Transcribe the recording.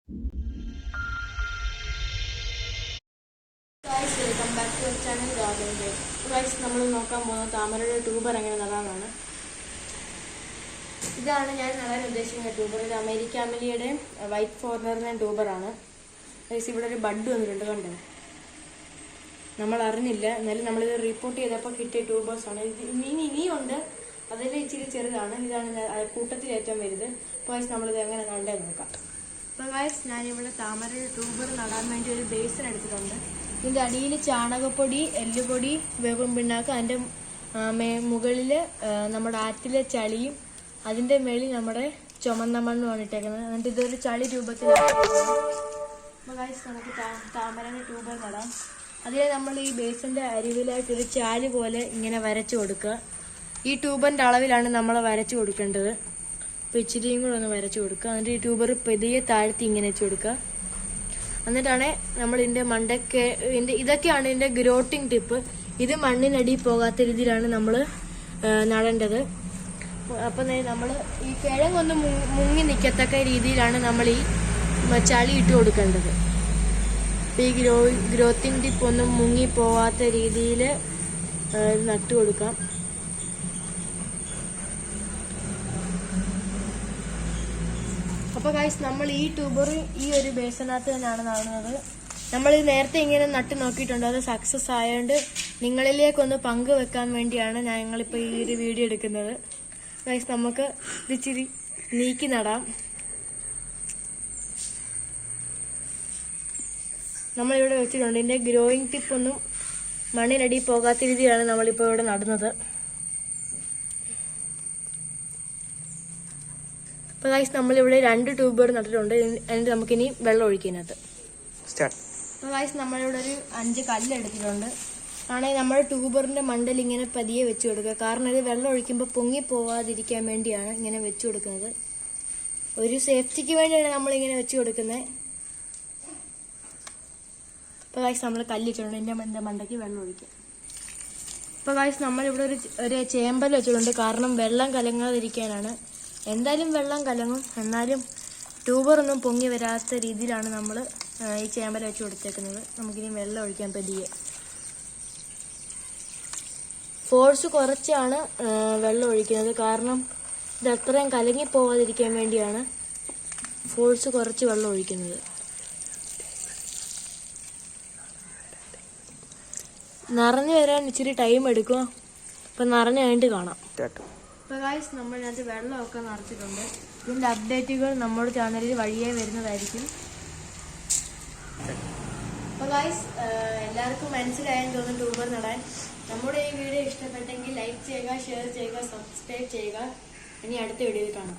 Guys, welcome back to our channel Garden Day. Guys, നമ്മൾ നോക്കാൻ പോകുന്നത് താമരയുടെ ട്യൂബർ എങ്ങനെ നടാനാണ്. ഇതാണ് ഞാൻ നടാൻ ഉദ്ദേശിക്കുന്ന ട്യൂബർ. ഇത് അമേരിക്കാമലിയുടെ വൈറ്റ് ഫോർണറിന്റെ ട്യൂബറാണ്. ഗൈസ്, ഇവിടെ ഒരു ബഡ് വന്നിട്ടുണ്ട്, കണ്ടോ? നമ്മൾ അറിഞ്ഞില്ല, എന്നാലും നമ്മളിത് റിപ്പോർട്ട് ചെയ്തപ്പോൾ കിട്ടിയ ട്യൂബേഴ്സാണ്. ഇത് ഇനിയുണ്ട്, അതിൽ ഇച്ചിരി ചെറുതാണ്. ഇതാണ് കൂട്ടത്തിൽ ഏറ്റവും വലുത്. അപ്പോൾ ഗൈസ്, നമ്മളിത് എങ്ങനെ നടേണ്ടത് നോക്കാം. അപ്പോൾ ഗൈസ്, ഞാനിവിടെ താമരയുടെ ട്യൂബർ നടാൻ വേണ്ടി ഒരു ബേസിൻ എടുത്തിട്ടുണ്ട്. ഇതിൻ്റെ അടിയിൽ ചാണകപ്പൊടി, എല്ലുപൊടി, വേവും പിണ്ണാക്ക്, അതിൻ്റെ മുകളിൽ നമ്മുടെ ആറ്റിലെ ചളിയും, അതിൻ്റെ മേളിൽ നമ്മുടെ ചുമന്ന മണ്ണുമാണ് ഇട്ടേക്കുന്നത്. എന്നിട്ട് ഇതൊരു ചളി രൂപത്തിലാണ്. അപ്പോൾ ഗൈസ്, നമുക്ക് താമരയുടെ ട്യൂബർ നടാം. അതിൽ നമ്മൾ ഈ ബേസിൻ്റെ അരിവിലായിട്ടൊരു ചാല് പോലെ ഇങ്ങനെ വരച്ചു കൊടുക്കുക. ഈ ട്യൂബറിൻ്റെ അളവിലാണ് നമ്മൾ വരച്ചു കൊടുക്കേണ്ടത്. അപ്പോൾ ഇച്ചിരിയും കൂടെ ഒന്ന് വരച്ചു കൊടുക്കുക. എന്നിട്ട് ഈ ട്യൂബർ പെതിയെ താഴ്ത്തി ഇങ്ങനെ വെച്ച് കൊടുക്കുക. എന്നിട്ടാണ് നമ്മൾ ഇതിൻ്റെ മണ്ടയ്ക്ക് ഇതൊക്കെയാണ് ഇതിൻ്റെ ഗ്രോട്ടിങ് ടിപ്പ്. ഇത് മണ്ണിനടി പോകാത്ത രീതിയിലാണ് നമ്മൾ നടേണ്ടത്. അപ്പം നമ്മൾ ഈ കിഴങ്ങൊന്ന് മുങ്ങി നിൽക്കത്തക്ക രീതിയിലാണ് നമ്മൾ ഈ ചളി ഇട്ട് കൊടുക്കേണ്ടത്. അപ്പം ഈ ഗ്രോത്തിങ് ടിപ്പ് ഒന്നും മുങ്ങി പോവാത്ത രീതിയിൽ നട്ടു കൊടുക്കാം. അപ്പോൾ ഗൈസ്, നമ്മൾ ഈ ട്യൂബർ ഈ ഒരു ബേസിനകത്ത് തന്നെയാണ് നടുന്നത്. നമ്മൾ നേരത്തെ ഇങ്ങനെ നട്ട് നോക്കിയിട്ടുണ്ട്, അത് സക്സസ് ആയതുകൊണ്ട് നിങ്ങളിലേക്കൊന്ന് പങ്കുവെക്കാൻ വേണ്ടിയാണ് ഞങ്ങളിപ്പോൾ ഈ ഒരു വീഡിയോ എടുക്കുന്നത്. ഗൈസ്, നമുക്ക് ഇച്ചിരി നീക്കി നടാം. നമ്മളിവിടെ വെച്ചിട്ടുണ്ട്. ഇതിൻ്റെ ഗ്രോയിങ് ടിപ്പൊന്നും മണ്ണിനടി പോകാത്ത രീതിയിലാണ് നമ്മളിപ്പോൾ ഇവിടെ നടുന്നത്. അപ്പോൾ ഗൈസ്, നമ്മളിവിടെ 2 ട്യൂബർ നട്ടിട്ടുണ്ട്. എന്നിട്ട് നമുക്കിനി വെള്ളം ഒഴിക്കുന്നത്. അപ്പോൾ ഗൈസ്, നമ്മളിവിടെ ഒരു 5 കല്ല് എടുത്തിട്ടുണ്ട്. ആണെങ്കിൽ നമ്മൾ ട്യൂബറിൻ്റെ മണ്ടൽ ഇങ്ങനെ പതിയെ വെച്ച് കൊടുക്കുക. കാരണം ഇത് വെള്ളം ഒഴിക്കുമ്പോൾ പൊങ്ങി പോവാതിരിക്കാൻ വേണ്ടിയാണ് ഇങ്ങനെ വെച്ച് കൊടുക്കുന്നത്. ഒരു സേഫ്റ്റിക്ക് വേണ്ടിയാണ് നമ്മളിങ്ങനെ വെച്ച് കൊടുക്കുന്നത്. അപ്പോൾ ഗൈസ്, നമ്മൾ കല്ലിട്ടുണ്ട്. എൻ്റെ മണ്ടയ്ക്ക് വെള്ളം ഒഴിക്കുക. അപ്പോൾ ഗൈസ്, നമ്മളിവിടെ ഒരു ചേമ്പൽ വെച്ചിട്ടുണ്ട്. കാരണം വെള്ളം കലങ്ങാതിരിക്കാനാണ്. എന്തായാലും വെള്ളം കലങ്ങും, എന്നാലും ട്യൂബറൊന്നും പൊങ്ങി വരാത്ത രീതിയിലാണ് നമ്മൾ ഈ ചേമ്പല വെച്ച് കൊടുത്തേക്കുന്നത്. നമുക്കിനി വെള്ളം ഒഴിക്കാൻ പതിയെ. ഫോഴ്സ് കുറച്ചാണ് വെള്ളം ഒഴിക്കുന്നത്. കാരണം ഇത് അത്രയും കലങ്ങി പോവാതിരിക്കാൻ വേണ്ടിയാണ് ഫോഴ്സ് കുറച്ച് വെള്ളം ഒഴിക്കുന്നത്. നിറഞ്ഞു വരാൻ ഇച്ചിരി ടൈം എടുക്കും. അപ്പം നിറഞ്ഞു കഴിഞ്ഞിട്ട് കാണാം. അപ്പോൾ ഗൈസ്, നമ്മളിനകത്ത് വെള്ളമൊക്കെ നിറച്ചിട്ടുണ്ട്. ഇതിൻ്റെ അപ്ഡേറ്റുകൾ നമ്മുടെ ചാനലിൽ വഴിയേ വരുന്നതായിരിക്കും. അപ്പോൾ ഗൈസ്, എല്ലാവർക്കും മനസ്സിലായെന്ന് തോന്നുന്നു ട്യൂബർ നടാൻ. നമ്മുടെ ഈ വീഡിയോ ഇഷ്ടപ്പെട്ടെങ്കിൽ ലൈക്ക് ചെയ്യുക, ഷെയർ ചെയ്യുക, സബ്സ്ക്രൈബ് ചെയ്യുക. ഇനി അടുത്ത വീഡിയോയിൽ കാണാം.